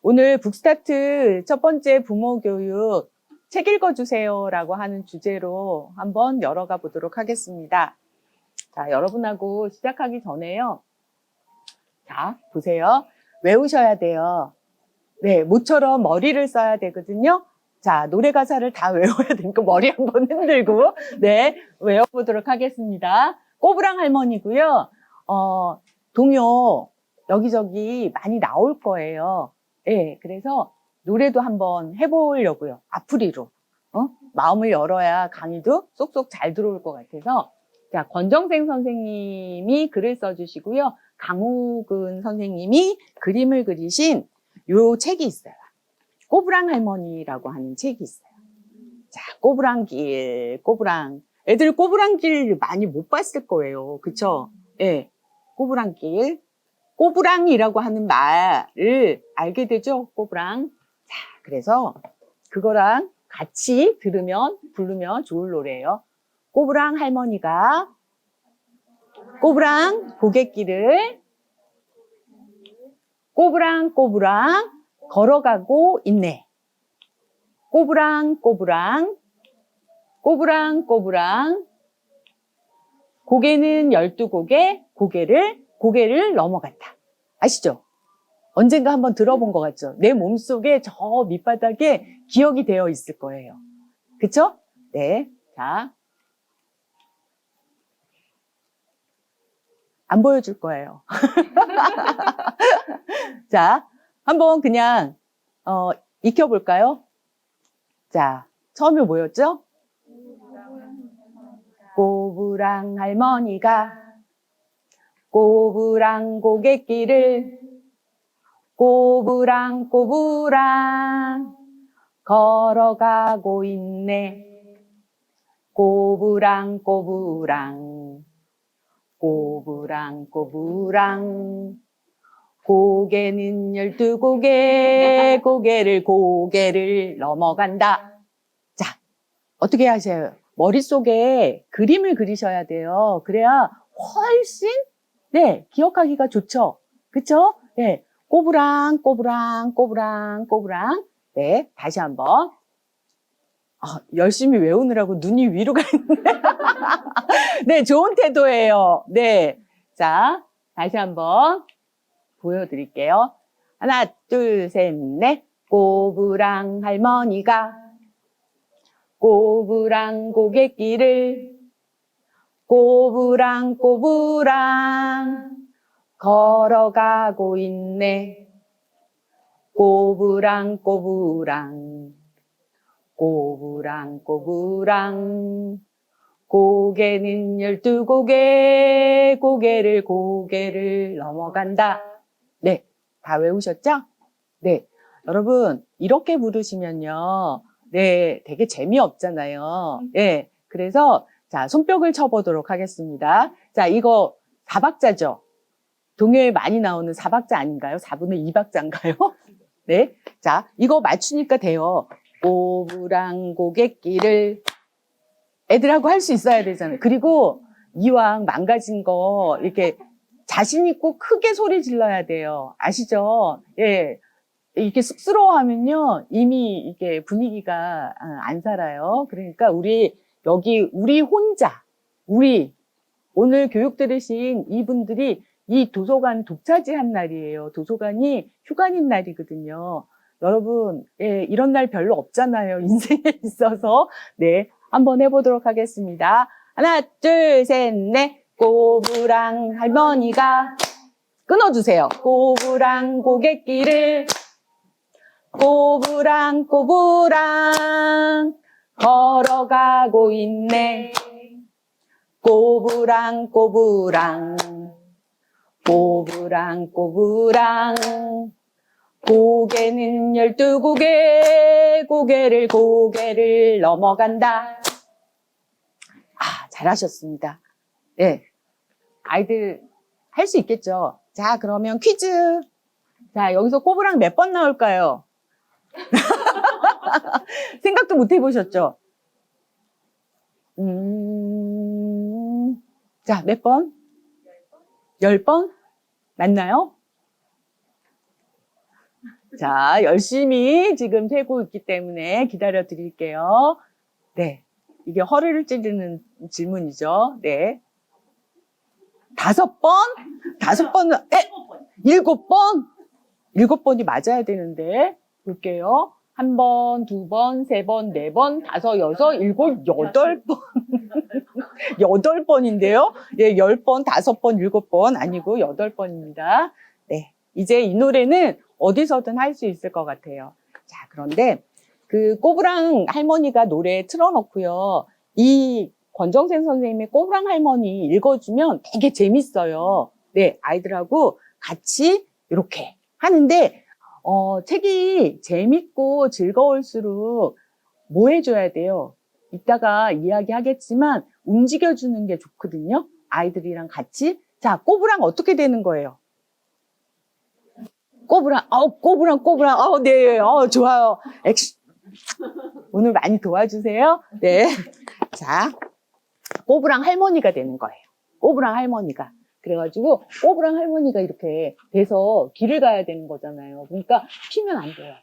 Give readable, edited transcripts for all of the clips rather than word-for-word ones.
오늘 북스타트 첫 번째 부모 교육 책 읽어주세요 라고 하는 주제로 한번 열어가 보도록 하겠습니다. 자, 여러분하고 시작하기 전에요. 자, 보세요. 외우셔야 돼요. 네, 모처럼 머리를 써야 되거든요. 자, 노래 가사를 다 외워야 되니까 머리 한번 흔들고, 네, 외워보도록 하겠습니다. 꼬부랑 할머니고요. 동요 여기저기 많이 나올 거예요. 네, 그래서 노래도 한번 해보려고요. 앞풀이로. 마음을 열어야 강의도 쏙쏙 잘 들어올 것 같아서. 자, 권정생 선생님이 글을 써주시고요. 강우근 선생님이 그림을 그리신 요 책이 있어요. 꼬부랑 할머니라고 하는 책이 있어요. 자, 꼬부랑길, 꼬부랑. 애들 꼬부랑길 많이 못 봤을 거예요. 그쵸? 예. 네, 꼬부랑길. 꼬부랑이라고 하는 말을 알게 되죠? 꼬부랑. 자, 그래서 그거랑 같이 들으면, 부르면 좋을 노래예요. 꼬부랑 할머니가 꼬부랑 고갯길을 꼬부랑 걸어가고 있네. 꼬부랑 고개는 12고개, 고개를 넘어간다. 아시죠? 언젠가 한번 들어본 것 같죠? 내 몸속에 저 밑바닥에 기억이 되어 있을 거예요. 그쵸? 네. 자. 안 보여줄 거예요. 자, 한번 그냥, 익혀볼까요? 자, 처음에 뭐였죠? 꼬부랑 할머니가 꼬부랑 고갯길을 꼬부랑 걸어가고 있네. 꼬부랑 고개는 12고개, 고개를 넘어간다. 자, 어떻게 하셔요? 머릿속에 그림을 그리셔야 돼요. 그래야 훨씬, 네, 기억하기가 좋죠. 그쵸? 네, 꼬부랑. 네, 다시 한번. 열심히 외우느라고 눈이 위로 가 있는데. 네, 좋은 태도예요. 네. 자, 다시 한번 보여드릴게요. 하나, 둘, 셋, 넷. 꼬부랑 할머니가 꼬부랑 고갯길을 꼬부랑 걸어가고 있네. 꼬부랑 고개는 12고개, 고개를 넘어간다. 네, 다 외우셨죠? 네, 여러분 이렇게 부르시면요, 네, 되게 재미없잖아요. 네, 그래서 자, 손뼉을 쳐보도록 하겠습니다. 자, 이거 4박자죠? 동요에 많이 나오는 4박자 아닌가요? 4분의 2박자인가요? 네, 자, 이거 맞추니까 돼요. 꼬부랑 고갯길을 애들하고 할 수 있어야 되잖아요. 그리고 이왕 망가진 거 이렇게 자신 있고 크게 소리 질러야 돼요. 아시죠? 예. 이렇게 쑥스러워하면요, 이미 이게 분위기가 안 살아요. 그러니까 우리 혼자, 오늘 교육 들으신 이분들이 이 도서관 독차지한 날이에요. 도서관이 휴관인 날이거든요. 여러분, 예, 이런 날 별로 없잖아요. 인생에 있어서. 네, 한번 해보도록 하겠습니다. 하나, 둘, 셋, 넷. 꼬부랑 할머니가 끊어주세요. 꼬부랑 고갯길을 꼬부랑 걸어가고 있네. 꼬부랑 고개는 12고개, 고개를 넘어간다. 잘하셨습니다. 네. 아이들 할 수 있겠죠? 자, 그러면 퀴즈. 자, 여기서 꼬부랑 몇 번 나올까요? 생각도 못 해보셨죠? 자, 몇 번? 10번? 맞나요? 자, 열심히 지금 세고 있기 때문에 기다려 드릴게요. 네. 이게 허리를 찌르는 질문이죠. 네. 5번? 5번은, 7번? 7번이 맞아야 되는데. 볼게요. 1번, 2번, 3번, 4번, 5, 6, 7, 8번. 8번인데요. 예, 10번, 5번, 7번 아니고 8번입니다. 네. 이제 이 노래는 어디서든 할 수 있을 것 같아요. 자, 그런데 그 꼬부랑 할머니가 노래 틀어놓고요. 이 권정생 선생님의 꼬부랑 할머니 읽어주면 되게 재밌어요. 네, 아이들하고 같이 이렇게 하는데, 책이 재밌고 즐거울수록 뭐 해줘야 돼요? 이따가 이야기하겠지만 움직여주는 게 좋거든요. 아이들이랑 같이. 자, 꼬부랑 어떻게 되는 거예요? 꼬부랑, 꼬부랑, 네, 좋아요. 오늘 많이 도와주세요. 네. 자, 꼬부랑 할머니가 되는 거예요. 꼬부랑 할머니가. 그래가지고, 꼬부랑 할머니가 이렇게 돼서 길을 가야 되는 거잖아요. 그러니까, 피면 안 돼요.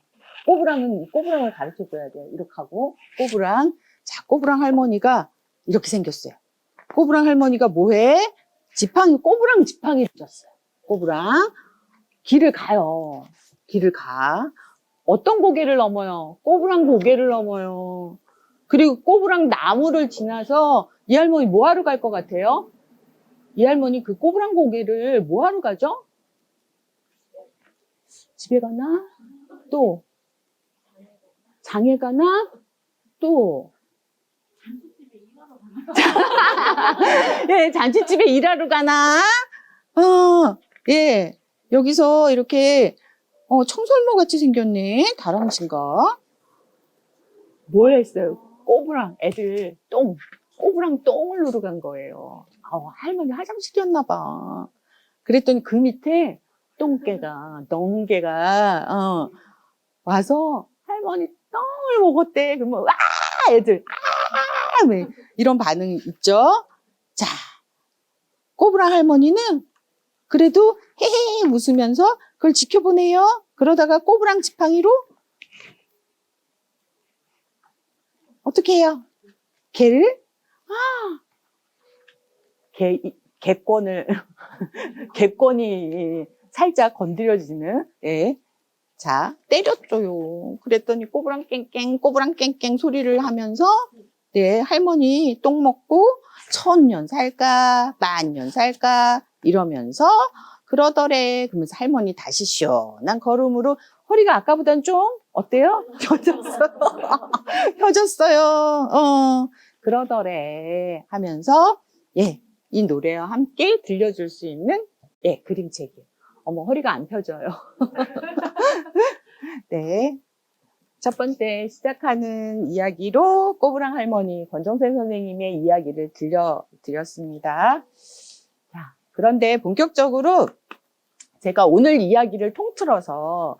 꼬부랑을 가르쳐 줘야 돼요. 이렇게 하고, 꼬부랑. 자, 꼬부랑 할머니가 이렇게 생겼어요. 꼬부랑 할머니가 뭐해? 꼬부랑 지팡이를 줬어요. 꼬부랑. 길을 가요. 길을 가. 어떤 고개를 넘어요? 꼬부랑 고개를 넘어요. 그리고 꼬부랑 나무를 지나서 이 할머니 뭐 하러 갈 것 같아요? 이 할머니 그 꼬부랑 고개를 뭐 하러 가죠? 집에 가나? 또 장에 가나? 또 예, 잔치집에 일하러 가나? 예. 여기서 이렇게 청설모 같이 생겼네. 다람쥐인가? 뭘 했어요? 꼬부랑 애들 꼬부랑 똥을 누러 간 거예요. 할머니 화장실이었나 봐. 그랬더니 그 밑에 똥개가 와서 할머니 똥을 먹었대. 그러면 와 애들 왜 이런 반응이 있죠. 자, 꼬부랑 할머니는 그래도 헤헤 웃으면서 그걸 지켜보네요. 그러다가 꼬부랑 지팡이로 어떻게 해요? 개를 개권을 개권이 살짝 건드려지는, 예. 자, 때렸어요. 그랬더니 꼬부랑 깽깽 소리를 하면서, 네, 할머니 똥 먹고 1000년 살까, 10,000년 살까, 이러면서 그러더래. 그러면서 할머니 다시 시원한 걸음으로 허리가 아까보단 좀, 어때요? 펴졌어요. 펴졌어요. 그러더래. 하면서, 예, 이 노래와 함께 들려줄 수 있는, 예, 그림책이에요. 어머, 허리가 안 펴져요. 네. 첫 번째 시작하는 이야기로 꼬부랑 할머니 권정생 선생님의 이야기를 들려드렸습니다. 자, 그런데 본격적으로 제가 오늘 이야기를 통틀어서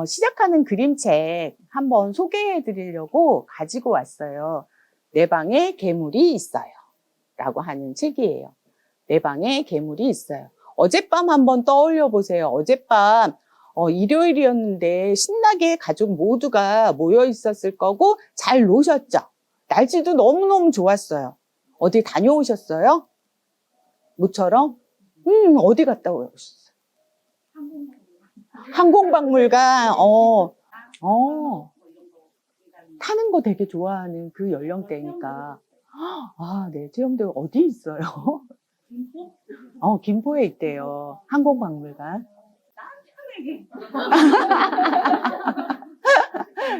시작하는 그림책 한번 소개해 드리려고 가지고 왔어요. 내 방에 괴물이 있어요. 라고 하는 책이에요. 내 방에 괴물이 있어요. 어젯밤 한번 떠올려 보세요. 어젯밤 일요일이었는데 신나게 가족 모두가 모여 있었을 거고 잘 노셨죠? 날씨도 너무너무 좋았어요. 어디 다녀오셨어요? 모처럼? 어디 갔다 오셨어요? 항공박물관. 타는 거 되게 좋아하는 그 연령대니까. 아, 네. 체험대 어디 있어요? 김포에 있대요. 항공박물관.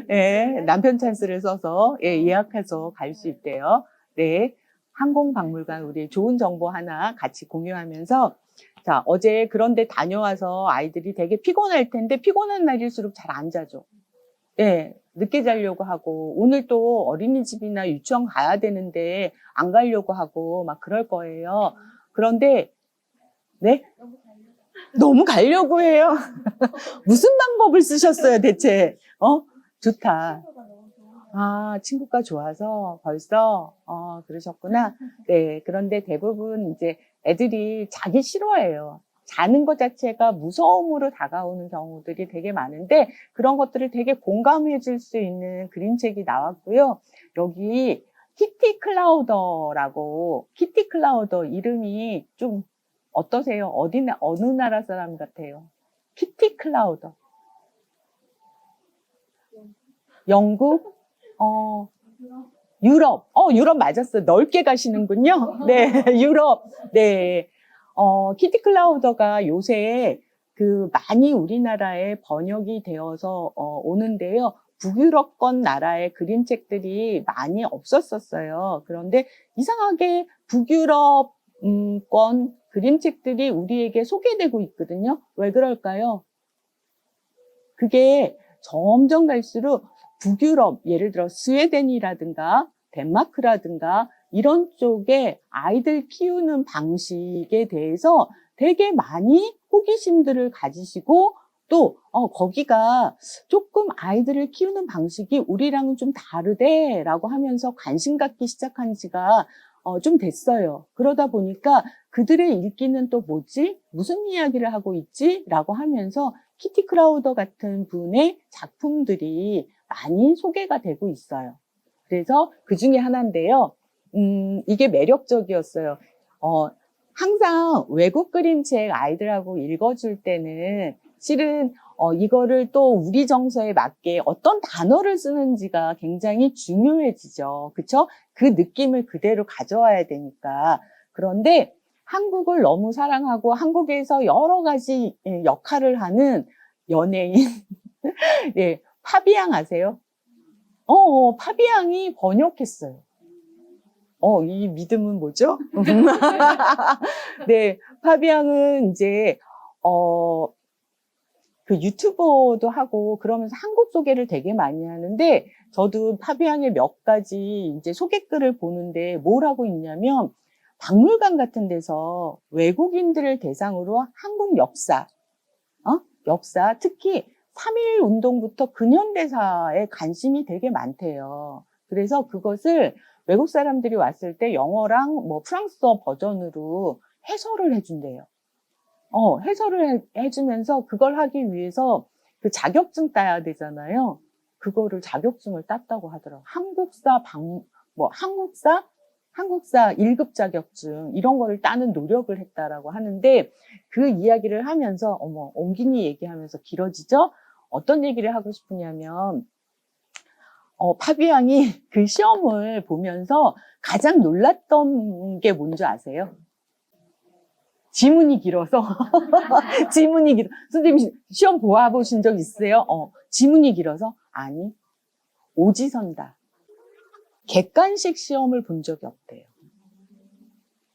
네, 남편 찬스를 써서 예약해서 갈 수 있대요. 네, 항공박물관 우리 좋은 정보 하나 같이 공유하면서 자, 어제 그런데 다녀와서 아이들이 되게 피곤할 텐데 피곤한 날일수록 잘 안 자죠. 예, 늦게 자려고 하고 오늘 또 어린이집이나 유치원 가야 되는데 안 가려고 하고 막 그럴 거예요. 그런데 네? 너무 가려고 해요. 무슨 방법을 쓰셨어요, 대체? 좋다. 아, 친구가 좋아서 벌써, 그러셨구나. 네. 그런데 대부분 이제 애들이 자기 싫어해요. 자는 것 자체가 무서움으로 다가오는 경우들이 되게 많은데 그런 것들을 되게 공감해 줄 수 있는 그림책이 나왔고요. 여기 키티 클라우더라고, 키티 클라우더 이름이 좀 어떠세요? 어느 나라 사람 같아요? 키티 클라우더. 영국? 유럽. 유럽 맞았어요. 넓게 가시는군요. 네, 유럽. 네. 키티 클라우더가 요새 많이 우리나라에 번역이 되어서 오는데요. 북유럽권 나라의 그림책들이 많이 없었었어요. 그런데 이상하게 북유럽권 그림책들이 우리에게 소개되고 있거든요. 왜 그럴까요? 그게 점점 갈수록 북유럽, 예를 들어 스웨덴이라든가 덴마크라든가 이런 쪽에 아이들 키우는 방식에 대해서 되게 많이 호기심들을 가지시고 또 거기가 조금 아이들을 키우는 방식이 우리랑은 좀 다르대라고 하면서 관심 갖기 시작한 지가 좀 됐어요. 그러다 보니까 그들의 읽기는 또 뭐지? 무슨 이야기를 하고 있지? 라고 하면서 키티 클라우더 같은 분의 작품들이 많이 소개가 되고 있어요. 그래서 그 중에 하나인데요. 이게 매력적이었어요. 항상 외국 그림책 아이들하고 읽어줄 때는 실은 이거를 또 우리 정서에 맞게 어떤 단어를 쓰는지가 굉장히 중요해지죠. 그쵸? 그 느낌을 그대로 가져와야 되니까. 그런데 한국을 너무 사랑하고 한국에서 여러 가지 역할을 하는 연예인, 예, 파비앙 아세요? 파비앙이 번역했어요. 이 믿음은 뭐죠? 네, 파비앙은 이제, 그 유튜버도 하고 그러면서 한국 소개를 되게 많이 하는데 저도 파비앙의 몇 가지 이제 소개글을 보는데 뭘 하고 있냐면 박물관 같은 데서 외국인들을 대상으로 한국 역사, 역사, 특히 3.1 운동부터 근현대사에 관심이 되게 많대요. 그래서 그것을 외국 사람들이 왔을 때 영어랑 뭐 프랑스어 버전으로 해설을 해준대요. 해설을 해주면서 그걸 하기 위해서 그 자격증 따야 되잖아요. 그거를 자격증을 땄다고 하더라고요. 한국사 1급 자격증, 이런 거를 따는 노력을 했다라고 하는데 그 이야기를 하면서, 옹기니 얘기하면서 길어지죠? 어떤 얘기를 하고 싶으냐면, 파비앙이 그 시험을 보면서 가장 놀랐던 게 뭔지 아세요? 지문이 길어서. 지문이 길어. 선생님, 시험 보아보신 적 있으세요? 지문이 길어서? 아니, 오지선다. 객관식 시험을 본 적이 없대요.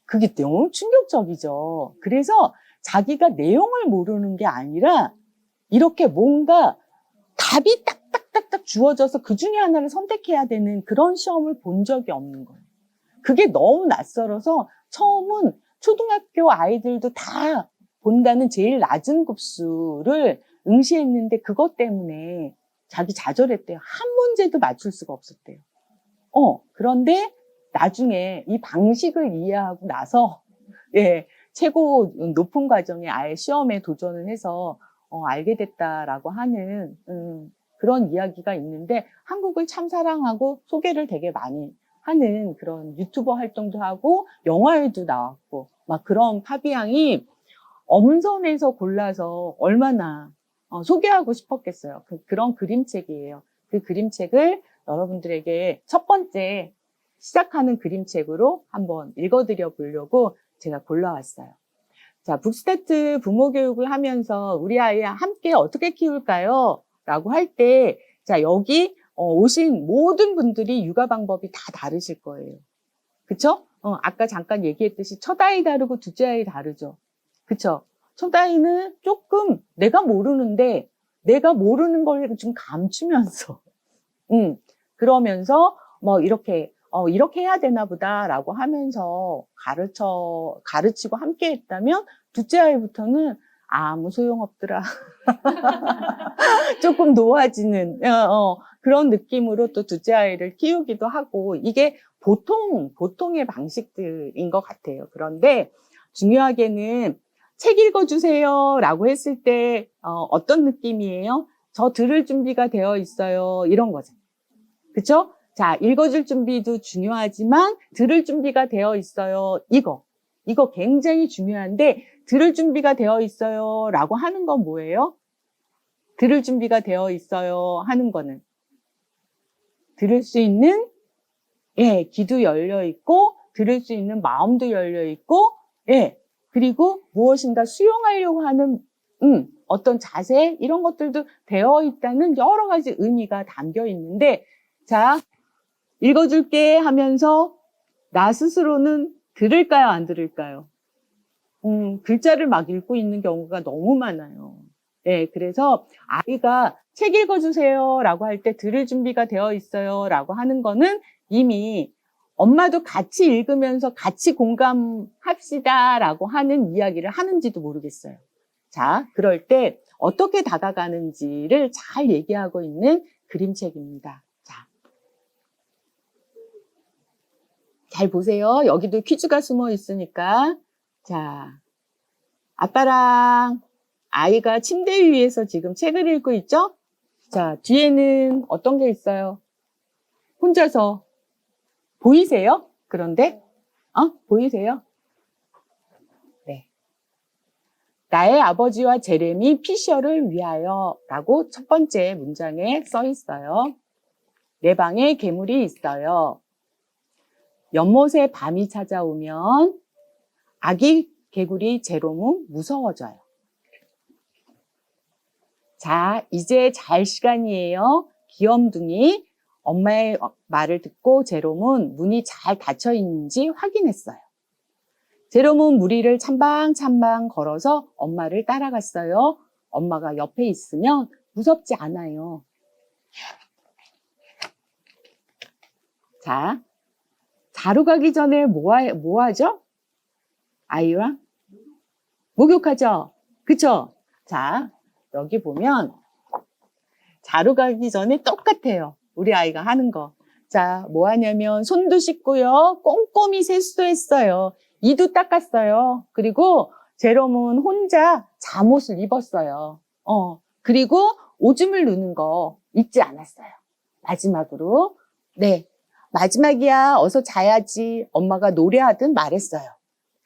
그게 너무 충격적이죠. 그래서 자기가 내용을 모르는 게 아니라 이렇게 뭔가 답이 딱딱딱딱 주어져서 그 중에 하나를 선택해야 되는 그런 시험을 본 적이 없는 거예요. 그게 너무 낯설어서 처음은 초등학교 아이들도 다 본다는 제일 낮은 급수를 응시했는데 그것 때문에 자기 좌절했대요. 한 문제도 맞출 수가 없었대요. 그런데 나중에 이 방식을 이해하고 나서 최고 높은 과정에 아예 시험에 도전을 해서 알게 됐다라고 하는 그런 이야기가 있는데 한국을 참 사랑하고 소개를 되게 많이 하는 그런 유튜버 활동도 하고 영화에도 나왔고 막 그런 파비앙이 엄선해서 골라서 얼마나 소개하고 싶었겠어요. 그런 그림책이에요. 그 그림책을 여러분들에게 첫 번째 시작하는 그림책으로 한번 읽어드려 보려고 제가 골라왔어요. 자, 북스타트 부모 교육을 하면서 우리 아이 함께 어떻게 키울까요? 라고 할 때, 자, 여기 오신 모든 분들이 육아 방법이 다 다르실 거예요. 그쵸? 아까 잠깐 얘기했듯이 첫 아이 다르고 둘째 아이 다르죠. 그쵸? 첫 아이는 조금 내가 모르는데 내가 모르는 걸 좀 감추면서 그러면서 뭐 이렇게 해야 되나 보다라고 하면서 가르치고 함께 했다면 둘째 아이부터는 아무 소용없더라. 조금 놓아지는 그런 느낌으로 또 둘째 아이를 키우기도 하고 이게 보통의 방식들인 것 같아요. 그런데 중요하게는 책 읽어주세요 라고 했을 때 어떤 느낌이에요? 저 들을 준비가 되어 있어요. 이런 거죠. 그쵸? 자, 읽어줄 준비도 중요하지만 들을 준비가 되어 있어요. 이거 굉장히 중요한데 들을 준비가 되어 있어요 라고 하는 건 뭐예요? 들을 준비가 되어 있어요 하는 거는 들을 수 있는 귀도 열려 있고 들을 수 있는 마음도 열려 있고 그리고 무엇인가 수용하려고 하는 어떤 자세 이런 것들도 되어 있다는 여러 가지 의미가 담겨 있는데 자, 읽어줄게 하면서 나 스스로는 들을까요, 안 들을까요? 글자를 막 읽고 있는 경우가 너무 많아요. 그래서 아이가 책 읽어주세요 라고 할 때 들을 준비가 되어 있어요 라고 하는 거는 이미 엄마도 같이 읽으면서 같이 공감합시다 라고 하는 이야기를 하는지도 모르겠어요. 자, 그럴 때 어떻게 다가가는지를 잘 얘기하고 있는 그림책입니다. 자, 잘 보세요. 여기도 퀴즈가 숨어 있으니까. 자, 아빠랑 아이가 침대 위에서 지금 책을 읽고 있죠? 자, 뒤에는 어떤 게 있어요? 혼자서. 보이세요? 그런데? 보이세요? 네. 나의 아버지와 제레미 피셔를 위하여 라고 첫 번째 문장에 써 있어요. 내 방에 괴물이 있어요. 연못에 밤이 찾아오면 아기 개구리 제롬은 무서워져요. 자, 이제 잘 시간이에요. 귀염둥이 엄마의 말을 듣고 제롬은 문이 잘 닫혀 있는지 확인했어요. 제롬은 무리를 찬방찬방 걸어서 엄마를 따라갔어요. 엄마가 옆에 있으면 무섭지 않아요. 자, 자러 가기 전에 뭐 하죠? 아이와 목욕하죠? 그쵸? 자, 여기 보면 자러 가기 전에 똑같아요. 우리 아이가 하는 거. 자, 뭐 하냐면 손도 씻고요. 꼼꼼히 세수했어요. 이도 닦았어요. 그리고 제롬은 혼자 잠옷을 입었어요. 그리고 오줌을 누는 거 잊지 않았어요. 마지막으로. 네. 마지막이야. 어서 자야지. 엄마가 노래하듯 말했어요.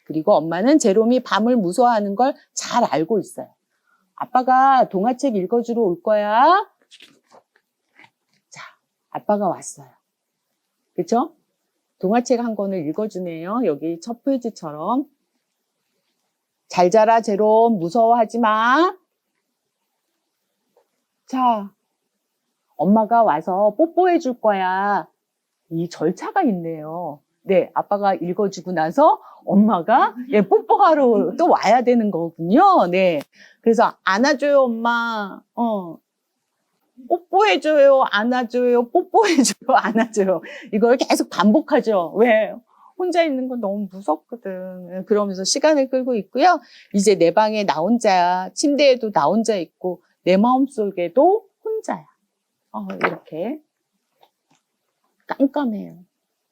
그리고 엄마는 제롬이 밤을 무서워하는 걸 잘 알고 있어요. 아빠가 동화책 읽어주러 올 거야. 자, 아빠가 왔어요. 그쵸? 동화책 한 권을 읽어주네요. 여기 첫 페이지처럼. 잘 자라, 제롬. 무서워하지 마. 자, 엄마가 와서 뽀뽀해 줄 거야. 이 절차가 있네요. 네, 아빠가 읽어주고 나서 엄마가 뽀뽀하러 또 와야 되는 거군요. 네. 그래서 안아줘요, 엄마. 뽀뽀해줘요, 안아줘요, 뽀뽀해줘요, 안아줘요. 이걸 계속 반복하죠. 왜? 혼자 있는 건 너무 무섭거든. 그러면서 시간을 끌고 있고요. 이제 내 방에 나 혼자야. 침대에도 나 혼자 있고 내 마음속에도 혼자야. 이렇게 깜깜해요.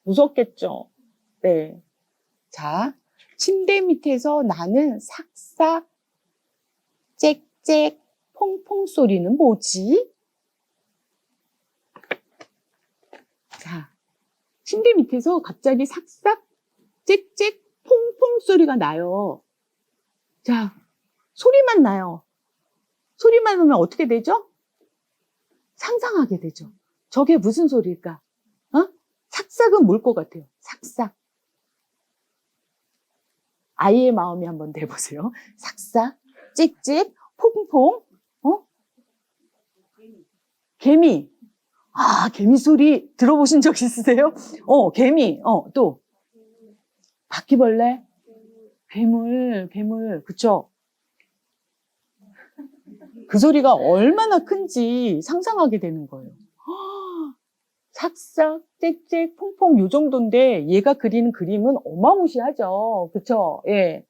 무섭겠죠? 네. 자, 침대 밑에서 나는 삭삭, 짹짹, 퐁퐁 소리는 뭐지? 자, 침대 밑에서 갑자기 삭삭, 짹짹, 퐁퐁 소리가 나요. 자, 소리만 나요. 소리만 나면 어떻게 되죠? 상상하게 되죠. 저게 무슨 소리일까? 삭삭은 뭘 것 같아요? 삭삭. 아이의 마음이 한번 내보세요. 삭삭, 찍찍, 퐁퐁, 개미. 개미 소리 들어보신 적 있으세요? 개미. 또. 바퀴벌레? 괴물. 그쵸? 그 소리가 얼마나 큰지 상상하게 되는 거예요. 삭삭, 짹짹, 퐁퐁 요 정도인데 얘가 그리는 그림은 어마무시하죠. 그쵸? 예.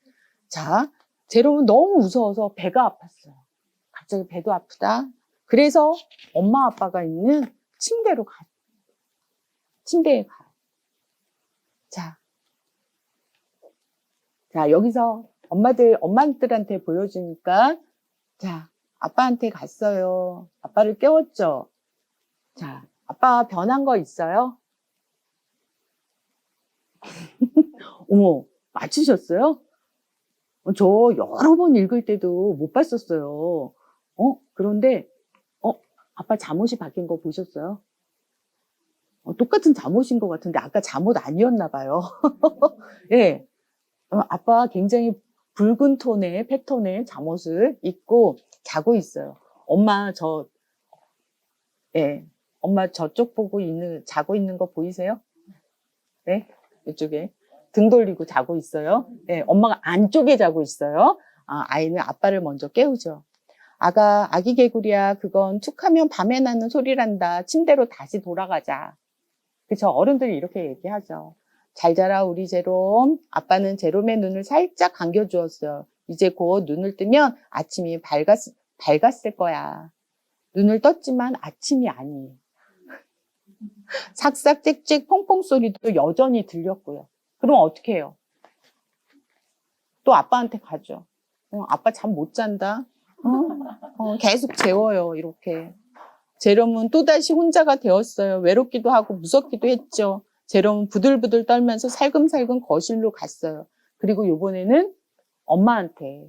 자, 제롬은 너무 무서워서 배가 아팠어요. 갑자기 배도 아프다. 그래서 엄마 아빠가 있는 침대에 가요. 자, 여기서 엄마들한테 보여주니까, 자, 아빠한테 갔어요. 아빠를 깨웠죠. 자, 아빠 변한 거 있어요? 어머, 맞추셨어요? 저 여러 번 읽을 때도 못 봤었어요. 그런데, 아빠 잠옷이 바뀐 거 보셨어요? 똑같은 잠옷인 것 같은데, 아까 잠옷 아니었나 봐요. 예. 아빠 굉장히 붉은 톤의 패턴의 잠옷을 입고 자고 있어요. 예. 엄마 저쪽 보고 자고 있는 거 보이세요? 네. 이쪽에. 등 돌리고 자고 있어요. 예. 엄마가 안쪽에 자고 있어요. 아이는 아빠를 먼저 깨우죠. 아기 개구리야, 그건 툭 하면 밤에 나는 소리란다. 침대로 다시 돌아가자. 그쵸? 어른들이 이렇게 얘기하죠. 잘 자라, 우리 제롬. 아빠는 제롬의 눈을 살짝 감겨주었어요. 이제 곧 눈을 뜨면 아침이 밝았을 거야. 눈을 떴지만 아침이 아니에요. 삭삭 짹짹 퐁퐁 소리도 여전히 들렸고요. 그럼 어떻게 해요? 또 아빠한테 가죠. 아빠 잠 못 잔다. 계속 재워요, 이렇게. 제롬은 또다시 혼자가 되었어요. 외롭기도 하고 무섭기도 했죠. 제롬은 부들부들 떨면서 살금살금 거실로 갔어요. 그리고 요번에는 엄마한테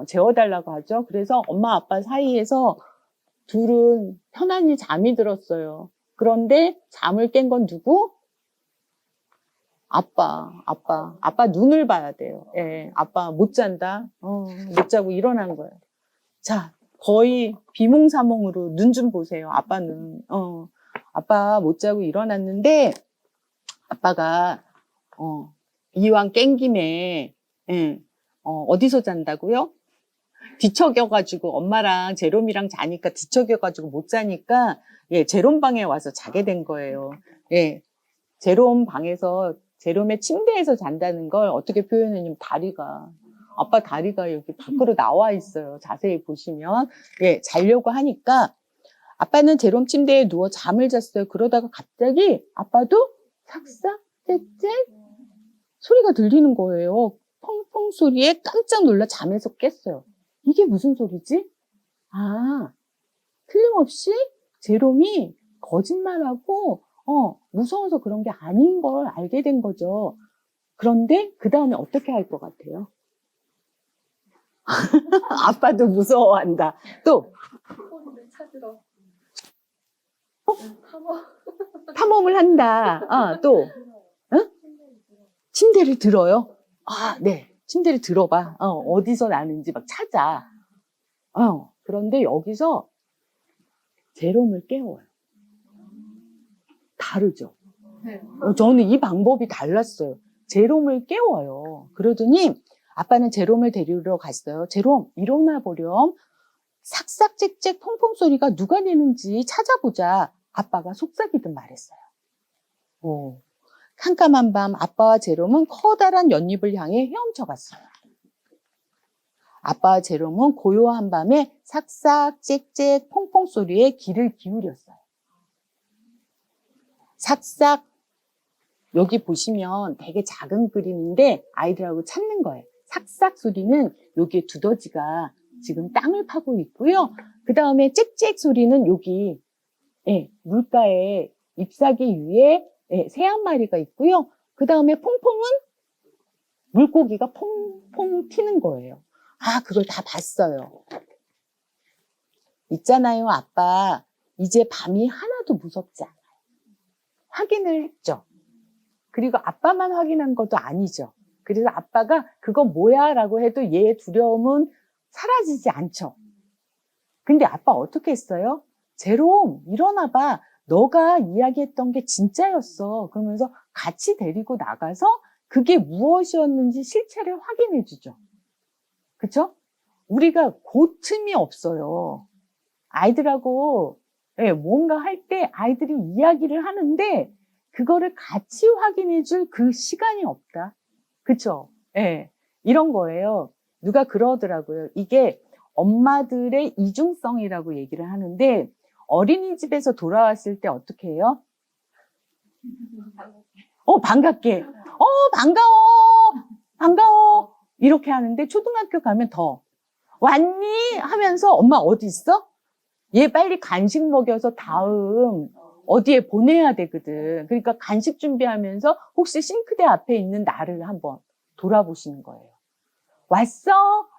재워달라고 하죠. 그래서 엄마 아빠 사이에서 둘은 편안히 잠이 들었어요. 그런데 잠을 깬 건 누구? 아빠 눈을 봐야 돼요. 예, 아빠 못 잔다. 못 자고 일어난 거예요. 자, 거의 비몽사몽으로 눈 좀 보세요. 아빠는 아빠 못 자고 일어났는데 아빠가 이왕 깬 김에 어디서 잔다고요? 뒤척여가지고 엄마랑 제롬이랑 자니까 뒤척여가지고 못 자니까 제롬 방에 와서 자게 된 거예요. 예, 제롬 방에서 제롬의 침대에서 잔다는 걸 어떻게 표현했냐면 아빠 다리가 여기 밖으로 나와 있어요. 자세히 보시면. 예, 자려고 하니까 아빠는 제롬 침대에 누워 잠을 잤어요. 그러다가 갑자기 아빠도 삭삭 짹짹 소리가 들리는 거예요. 펑펑 소리에 깜짝 놀라 잠에서 깼어요. 이게 무슨 소리지? 틀림없이 제롬이 거짓말하고 무서워서 그런 게 아닌 걸 알게 된 거죠. 그런데 그 다음에 어떻게 할 것 같아요? 아빠도 무서워한다. 또 찾으러 탐험을 한다. 또 침대를 들어요. 네, 침대를 들어봐. 어디서 나는지 막 찾아. 그런데 여기서 제롬을 깨워요. 다르죠. 저는 이 방법이 달랐어요. 제롬을 깨워요. 그러더니 아빠는 제롬을 데리러 갔어요. 제롬, 일어나 보렴. 삭삭 짹짹 퐁퐁 소리가 누가 내는지 찾아보자. 아빠가 속삭이듯 말했어요. 캄캄한 밤 아빠와 제롬은 커다란 연잎을 향해 헤엄쳐 갔어요. 아빠와 제롬은 고요한 밤에 삭삭 짹짹 퐁퐁 소리에 귀를 기울였어요. 삭삭, 여기 보시면 되게 작은 그림인데 아이들하고 찾는 거예요. 삭삭 소리는 여기에 두더지가 지금 땅을 파고 있고요. 그 다음에 짹짹 소리는 여기 물가에 잎사귀 위에 새 한 마리가 있고요. 그 다음에 퐁퐁은 물고기가 퐁퐁 튀는 거예요. 그걸 다 봤어요. 있잖아요, 아빠. 이제 밤이 하나도 무섭지 않아요. 확인을 했죠. 그리고 아빠만 확인한 것도 아니죠. 그래서 아빠가 그거 뭐야? 라고 해도 얘의 두려움은 사라지지 않죠. 근데 아빠 어떻게 했어요? 제롬, 일어나봐. 너가 이야기했던 게 진짜였어. 그러면서 같이 데리고 나가서 그게 무엇이었는지 실체를 확인해 주죠. 그쵸? 우리가 그 틈이 없어요. 아이들하고 뭔가 할 때 아이들이 이야기를 하는데 그거를 같이 확인해 줄 그 시간이 없다. 그쵸? 이런 거예요. 누가 그러더라고요. 이게 엄마들의 이중성이라고 얘기를 하는데 어린이집에서 돌아왔을 때 어떻게 해요? 반갑게. 반가워. 반가워. 이렇게 하는데 초등학교 가면 더 왔니? 하면서 엄마 어디 있어? 얘 빨리 간식 먹여서 다음 어디에 보내야 되거든. 그러니까 간식 준비하면서 혹시 싱크대 앞에 있는 나를 한번 돌아보시는 거예요. 왔어?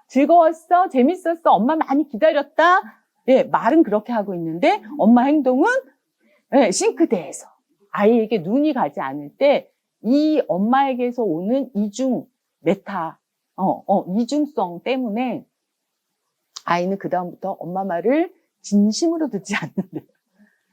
즐거웠어? 재밌었어? 엄마 많이 기다렸다? 예, 말은 그렇게 하고 있는데 엄마 행동은 예, 싱크대에서. 아이에게 눈이 가지 않을 때 이 엄마에게서 오는 이중 메타, 이중성 때문에 아이는 그다음부터 엄마 말을 진심으로 듣지 않는데.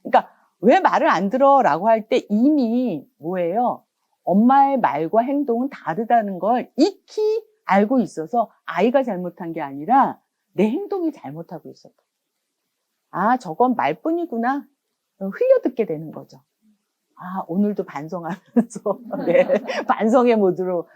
그러니까 왜 말을 안 들어? 라고 할 때 이미 뭐예요? 엄마의 말과 행동은 다르다는 걸 익히 알고 있어서 아이가 잘못한 게 아니라 내 행동이 잘못하고 있었다. 아, 저건 말뿐이구나. 흘려듣게 되는 거죠. 아, 오늘도 반성하면서, 네, 반성의 모드로.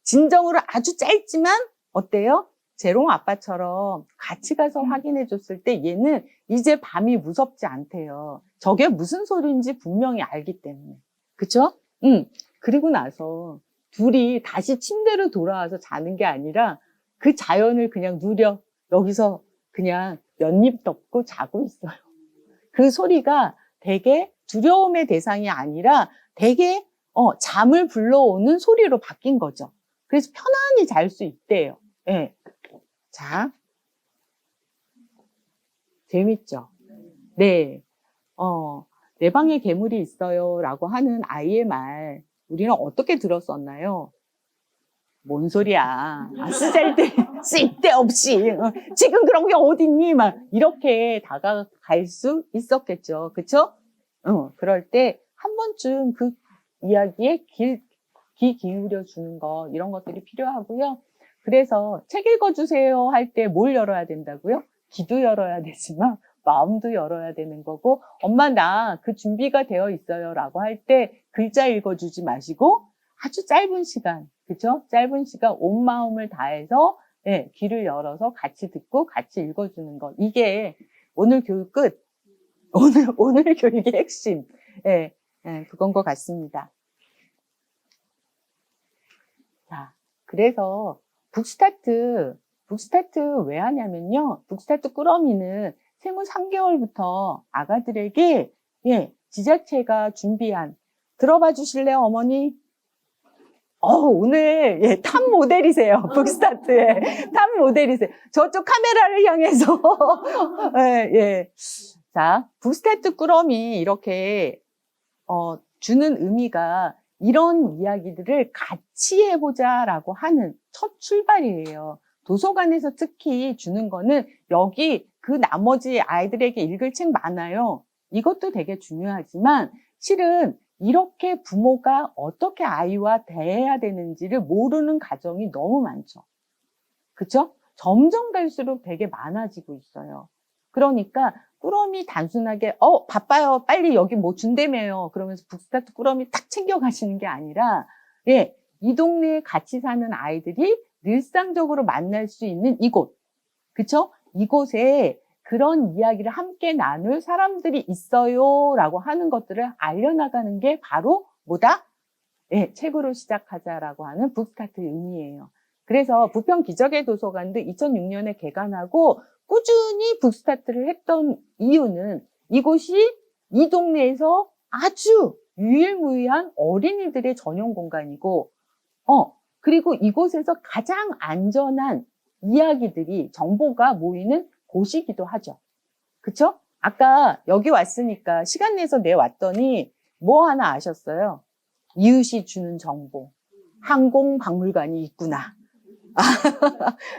진정으로 아주 짧지만, 어때요? 제롱 아빠처럼 같이 가서 확인해 줬을 때 얘는 이제 밤이 무섭지 않대요. 저게 무슨 소리인지 분명히 알기 때문에. 그쵸? 그리고 나서 둘이 다시 침대로 돌아와서 자는 게 아니라 그 자연을 그냥 누려 여기서 그냥 연잎 덮고 자고 있어요. 그 소리가 되게 두려움의 대상이 아니라 되게 잠을 불러오는 소리로 바뀐 거죠. 그래서 편안히 잘 수 있대요. 예. 자, 재밌죠? 네. 내 방에 괴물이 있어요 라고 하는 아이의 말 우리는 어떻게 들었었나요? 뭔 소리야. 쓸데없이. 지금 그런 게 어딨니? 막 이렇게 다가갈 수 있었겠죠. 그쵸? 그럴 때 한 번쯤 그 이야기에 귀 기울여 주는 거, 이런 것들이 필요하고요. 그래서 책 읽어주세요 할 때 뭘 열어야 된다고요? 귀도 열어야 되지만 마음도 열어야 되는 거고, 엄마 나 그 준비가 되어 있어요 라고 할 때 글자 읽어주지 마시고 아주 짧은 시간, 그죠? 짧은 시간 온 마음을 다해서 예, 귀를 열어서 같이 듣고 같이 읽어주는 것. 이게 오늘 교육 끝. 오늘 교육의 핵심. 예, 그건 것 같습니다. 자, 그래서 북스타트 왜 하냐면요. 북스타트 꾸러미는 생후 3개월부터 아가들에게 지자체가 준비한, 들어봐 주실래요, 어머니? 오늘 탑 모델이세요. 북스타트의 탑 모델이세요. 저쪽 카메라를 향해서 자, 북스타트 꾸러미 이렇게 주는 의미가 이런 이야기들을 같이 해보자라고 하는 첫 출발이에요. 도서관에서 특히 주는 거는 여기 그 나머지 아이들에게 읽을 책 많아요. 이것도 되게 중요하지만 실은 이렇게 부모가 어떻게 아이와 대해야 되는지를 모르는 가정이 너무 많죠. 그쵸? 점점 갈수록 되게 많아지고 있어요. 그러니까 꾸러미 단순하게 바빠요. 빨리 여기 뭐 준다며요. 그러면서 북스타트 꾸러미 탁 챙겨 가시는 게 아니라 이 동네에 같이 사는 아이들이 일상적으로 만날 수 있는 이곳. 그쵸? 이곳에 그런 이야기를 함께 나눌 사람들이 있어요 라고 하는 것들을 알려나가는 게 바로 뭐다? 책으로 시작하자라고 하는 북스타트의 의미예요. 그래서 부평 기적의 도서관도 2006년에 개관하고 꾸준히 북스타트를 했던 이유는 이곳이 이 동네에서 아주 유일무이한 어린이들의 전용 공간이고, 그리고 이곳에서 가장 안전한 이야기들이, 정보가 모이는 곳이기도 하죠. 그쵸? 아까 여기 왔으니까 시간 내서 왔더니 뭐 하나 아셨어요? 이웃이 주는 정보. 항공박물관이 있구나.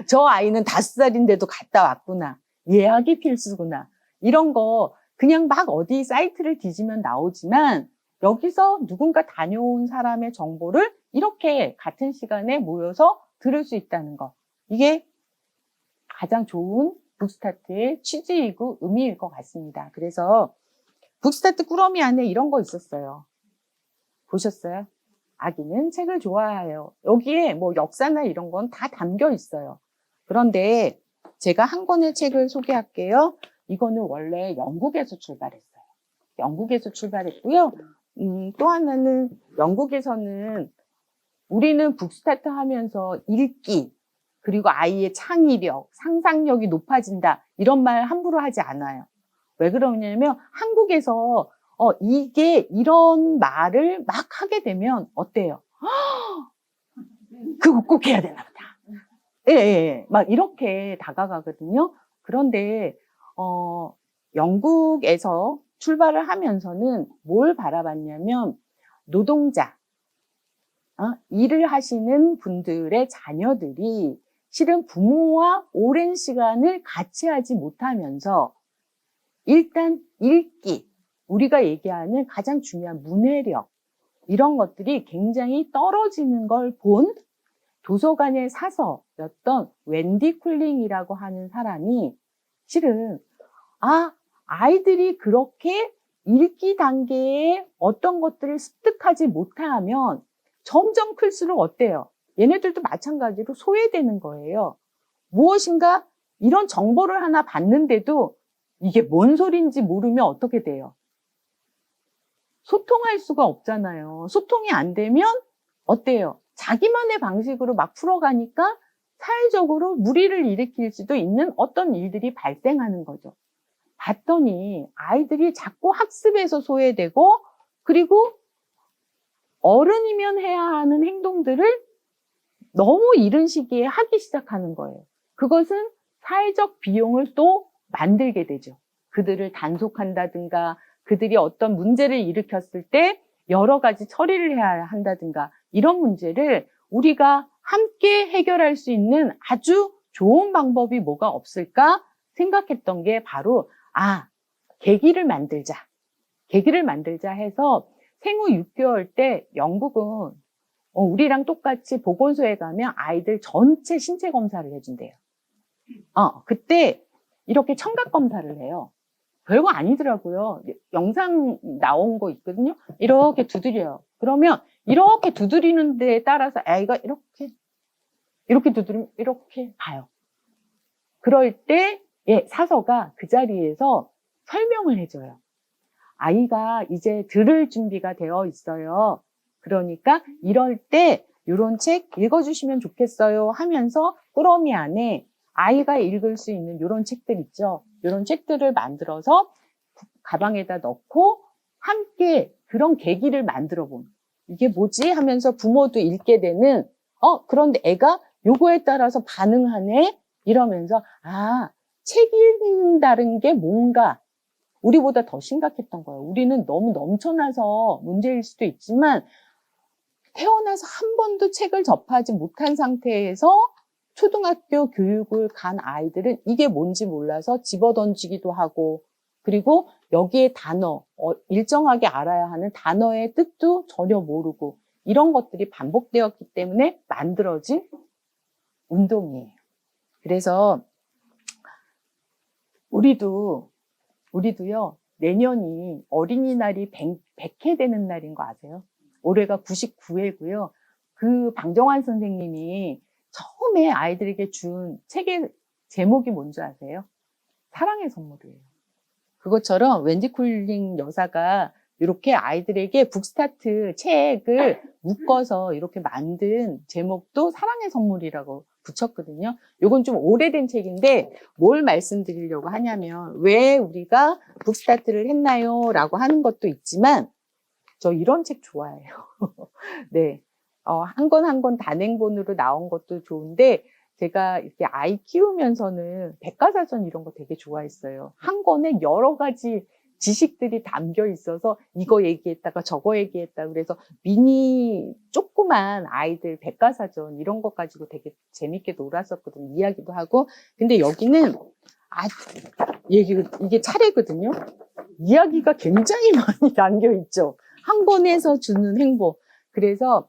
저 아이는 5살인데도 갔다 왔구나. 예약이 필수구나. 이런 거 그냥 막 어디 사이트를 뒤지면 나오지만 여기서 누군가 다녀온 사람의 정보를 이렇게 같은 시간에 모여서 들을 수 있다는 거. 이게 가장 좋은 북스타트의 취지이고 의미일 것 같습니다. 그래서 북스타트 꾸러미 안에 이런 거 있었어요. 보셨어요? 아기는 책을 좋아해요. 여기에 뭐 역사나 이런 건 다 담겨 있어요. 그런데 제가 한 권의 책을 소개할게요. 이거는 원래 영국에서 출발했어요. 영국에서 출발했고요. 또 하나는 영국에서는 우리는 북스타트 하면서 읽기, 그리고 아이의 창의력, 상상력이 높아진다. 이런 말 함부로 하지 않아요. 왜 그러냐면 한국에서 이게 이런 말을 막 하게 되면 어때요? 그거 꼭 해야 되나 보다. 예, 예, 예. 막 이렇게 다가가거든요. 그런데 영국에서 출발을 하면서는 뭘 바라봤냐면 노동자, 일을 하시는 분들의 자녀들이 실은 부모와 오랜 시간을 같이 하지 못하면서 일단 읽기, 우리가 얘기하는 가장 중요한 문해력, 이런 것들이 굉장히 떨어지는 걸 본 도서관의 사서였던 웬디 쿨링이라고 하는 사람이 실은 아이들이 그렇게 읽기 단계에 어떤 것들을 습득하지 못하면 점점 클수록 어때요? 얘네들도 마찬가지로 소외되는 거예요. 무엇인가 이런 정보를 하나 받는데도 이게 뭔 소리인지 모르면 어떻게 돼요? 소통할 수가 없잖아요. 소통이 안 되면 어때요? 자기만의 방식으로 막 풀어가니까 사회적으로 무리를 일으킬 수도 있는 어떤 일들이 발생하는 거죠. 봤더니 아이들이 자꾸 학습에서 소외되고, 그리고 어른이면 해야 하는 행동들을 너무 이른 시기에 하기 시작하는 거예요. 그것은 사회적 비용을 또 만들게 되죠. 그들을 단속한다든가, 그들이 어떤 문제를 일으켰을 때 여러 가지 처리를 해야 한다든가, 이런 문제를 우리가 함께 해결할 수 있는 아주 좋은 방법이 뭐가 없을까 생각했던 게 바로 계기를 만들자. 계기를 만들자 해서 생후 6개월 때 영국은 우리랑 똑같이 보건소에 가면 아이들 전체 신체 검사를 해준대요. 그때 이렇게 청각 검사를 해요. 별거 아니더라고요. 영상 나온 거 있거든요. 이렇게 두드려요. 그러면 이렇게 두드리는 데에 따라서 아이가 이렇게 두드리면 이렇게 봐요. 그럴 때 사서가 그 자리에서 설명을 해줘요. 아이가 이제 들을 준비가 되어 있어요. 그러니까 이럴 때 이런 책 읽어주시면 좋겠어요 하면서 꾸러미 안에 아이가 읽을 수 있는 이런 책들 있죠. 이런 책들을 만들어서 가방에다 넣고 함께 그런 계기를 만들어 본. 이게 뭐지? 하면서 부모도 읽게 되는, 그런데 애가 요거에 따라서 반응하네? 이러면서, 책 읽는다는 게 뭔가 우리보다 더 심각했던 거예요. 우리는 너무 넘쳐나서 문제일 수도 있지만 태어나서 한 번도 책을 접하지 못한 상태에서 초등학교 교육을 간 아이들은 이게 뭔지 몰라서 집어던지기도 하고, 그리고 여기에 단어, 일정하게 알아야 하는 단어의 뜻도 전혀 모르고, 이런 것들이 반복되었기 때문에 만들어진 운동이에요. 그래서 우리도요, 내년이 어린이날이 100회 되는 날인 거 아세요? 올해가 99회고요. 그 방정환 선생님이 처음에 아이들에게 준 책의 제목이 뭔지 아세요? 사랑의 선물이에요. 그것처럼 웬디 쿨링 여사가 이렇게 아이들에게 북스타트 책을 묶어서 이렇게 만든 제목도 사랑의 선물이라고 붙였거든요. 이건 좀 오래된 책인데 뭘 말씀드리려고 하냐면 왜 우리가 북스타트를 했나요? 라고 하는 것도 있지만 저 이런 책 좋아해요. 네. 한 권 한 권 단행본으로 나온 것도 좋은데 제가 이렇게 아이 키우면서는 백과사전 이런 거 되게 좋아했어요. 한 권에 여러 가지 지식들이 담겨 있어서 이거 얘기했다가 저거 얘기했다. 그래서 미니 조그만 아이들 백과사전 이런 거 가지고 되게 재밌게 놀았었거든요. 이야기도 하고. 근데 여기는 이게 차례거든요. 이야기가 굉장히 많이 담겨 있죠. 한 권에서 주는 행복. 그래서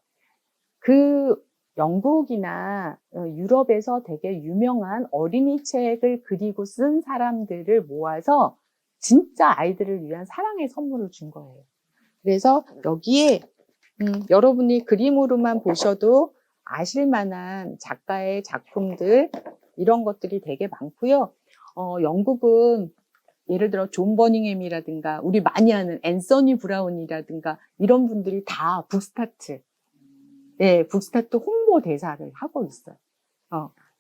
그 영국이나 유럽에서 되게 유명한 어린이 책을 그리고 쓴 사람들을 모아서 진짜 아이들을 위한 사랑의 선물을 준 거예요. 그래서 여기에 여러분이 그림으로만 보셔도 아실 만한 작가의 작품들 이런 것들이 되게 많고요. 영국은 예를 들어 존 버닝햄이라든가 우리 많이 아는 앤서니 브라운이라든가 이런 분들이 다 북스타트 네, 북스타트 홍보 대사를 하고 있어요.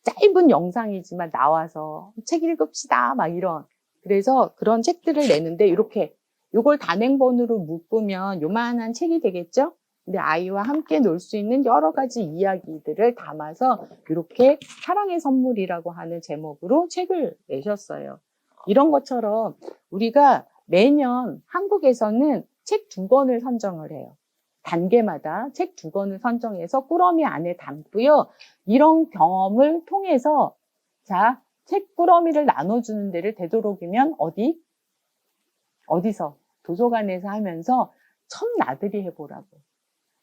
짧은 영상이지만 나와서 책 읽읍시다, 막 이런. 그래서 그런 책들을 내는데 이렇게 요걸 단행본으로 묶으면 요만한 책이 되겠죠? 근데 아이와 함께 놀 수 있는 여러 가지 이야기들을 담아서 이렇게 사랑의 선물이라고 하는 제목으로 책을 내셨어요. 이런 것처럼 우리가 매년 한국에서는 책 2권을 선정을 해요. 단계마다 책 2권을 선정해서 꾸러미 안에 담고요. 이런 경험을 통해서 자, 책 꾸러미를 나눠주는 데를 되도록이면 어디서? 도서관에서 하면서 나들이 해보라고.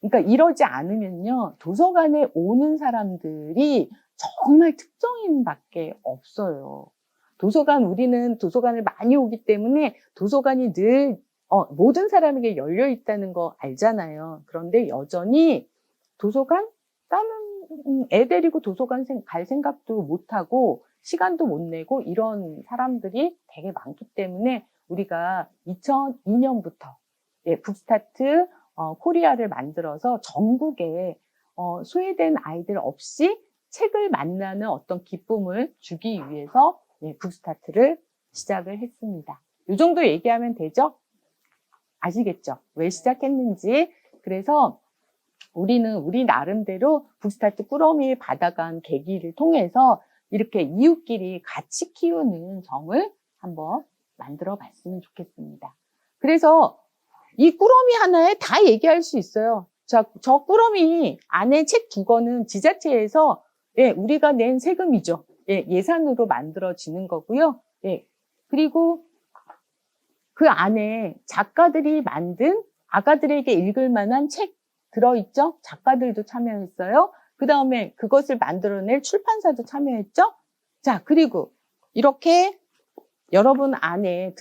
그러니까 이러지 않으면요. 도서관에 오는 사람들이 정말 특정인밖에 없어요. 우리는 도서관을 많이 오기 때문에 도서관이 늘 모든 사람에게 열려 있다는 거 알잖아요. 그런데 여전히 나는 애 데리고 도서관 갈 생각도 못하고 시간도 못 내고 이런 사람들이 되게 많기 때문에 우리가 2002년부터 북스타트 코리아를 만들어서 전국에 소외된 아이들 없이 책을 만나는 어떤 기쁨을 주기 위해서 북스타트를 시작을 했습니다. 이 정도 얘기하면 되죠? 아시겠죠? 왜 시작했는지. 그래서 우리는 우리 나름대로 북스타트 꾸러미 받아간 계기를 통해서 이렇게 이웃끼리 같이 키우는 정을 한번 만들어 봤으면 좋겠습니다. 그래서 이 꾸러미 하나에 다 얘기할 수 있어요. 저 꾸러미 안에 책 2권은 지자체에서 우리가 낸 세금이죠. 예산으로 만들어지는 거고요. 그리고 그 안에 작가들이 만든 아가들에게 읽을 만한 책 들어있죠? 작가들도 참여했어요. 그 다음에 그것을 만들어낼 출판사도 참여했죠? 자, 그리고 이렇게 여러분 안에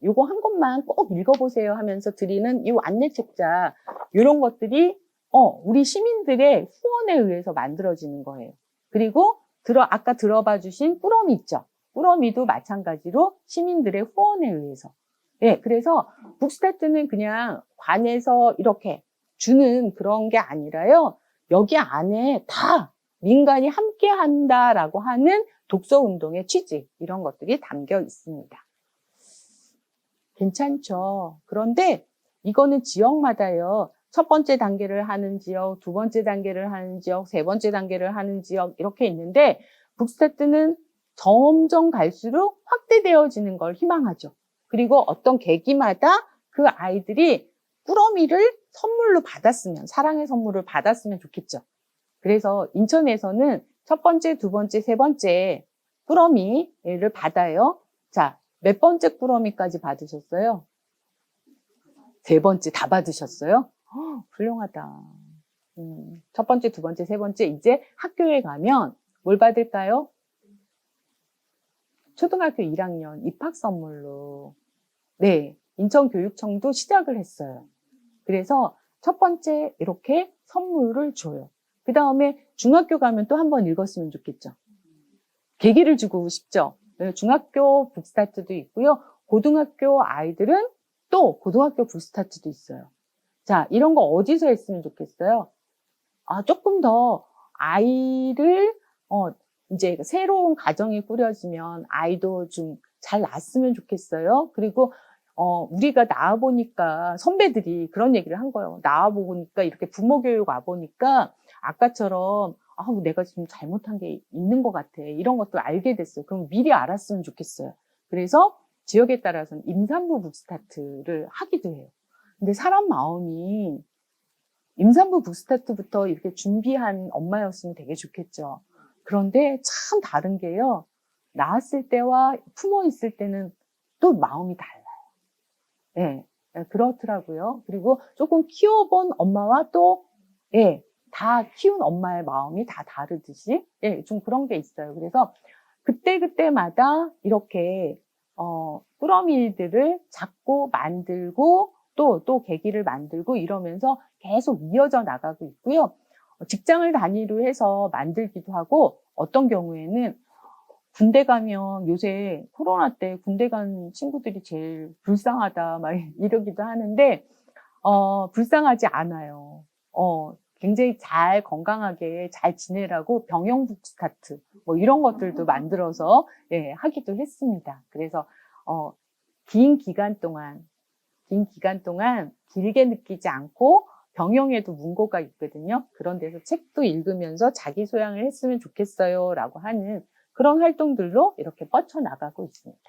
요거 한 권만 꼭 읽어보세요 하면서 드리는 이 안내책자, 이런 것들이, 우리 시민들의 후원에 의해서 만들어지는 거예요. 그리고 아까 들어봐 주신 꾸러미 있죠? 꾸러미도 마찬가지로 시민들의 후원에 의해서. 그래서 북스타트는 그냥 관에서 이렇게 주는 그런 게 아니라요. 여기 안에 다 민간이 함께 한다라고 하는 독서운동의 취지, 이런 것들이 담겨 있습니다. 괜찮죠? 그런데 이거는 지역마다요. 첫 번째 단계를 하는 지역, 두 번째 단계를 하는 지역, 세 번째 단계를 하는 지역 이렇게 있는데 북스타트는 점점 갈수록 확대되어지는 걸 희망하죠. 그리고 어떤 계기마다 그 아이들이 꾸러미를 선물로 받았으면, 사랑의 선물을 받았으면 좋겠죠. 그래서 인천에서는 첫 번째, 두 번째, 세 번째 꾸러미를 받아요. 자, 몇 번째 꾸러미까지 받으셨어요? 세 번째 다 받으셨어요? 훌륭하다. 첫 번째, 두 번째, 세 번째 이제 학교에 가면 뭘 받을까요? 초등학교 1학년 입학 선물로 인천교육청도 시작을 했어요. 그래서 첫 번째 이렇게 선물을 줘요. 그 다음에 중학교 가면 또 한 번 읽었으면 좋겠죠. 계기를 주고 싶죠. 중학교 북스타트도 있고요. 고등학교 아이들은 또 고등학교 북스타트도 있어요. 자, 이런 거 어디서 했으면 좋겠어요? 조금 더 아이를 이제 새로운 가정이 꾸려지면 아이도 좀 잘 낳았으면 좋겠어요. 그리고 우리가 나와보니까 선배들이 그런 얘기를 한 거예요. 나와보니까 이렇게 부모 교육 와보니까 아까처럼 내가 지금 잘못한 게 있는 것 같아. 이런 것도 알게 됐어요. 그럼 미리 알았으면 좋겠어요. 그래서 지역에 따라서는 임산부 북스타트를 하기도 해요. 근데 사람 마음이 임산부 북스타트부터 이렇게 준비한 엄마였으면 되게 좋겠죠. 그런데 참 다른 게요. 낳았을 때와 품어 있을 때는 또 마음이 달라요. 그렇더라고요. 그리고 조금 키워본 엄마와 또, 다 키운 엄마의 마음이 다 다르듯이, 좀 그런 게 있어요. 그래서 그때그때마다 이렇게, 꾸러미들을 잡고 만들고, 또 계기를 만들고 이러면서 계속 이어져 나가고 있고요. 직장을 단위로 해서 만들기도 하고, 어떤 경우에는 군대 가면 요새 코로나 때 군대 간 친구들이 제일 불쌍하다 막 이러기도 하는데 불쌍하지 않아요. 굉장히 잘 건강하게 잘 지내라고 병영북 스타트 뭐 이런 것들도 만들어서 예, 하기도 했습니다. 그래서 긴 기간 동안 길게 느끼지 않고 병영에도 문고가 있거든요. 그런 데서 책도 읽으면서 자기 소양을 했으면 좋겠어요 라고 하는 그런 활동들로 이렇게 뻗쳐나가고 있습니다.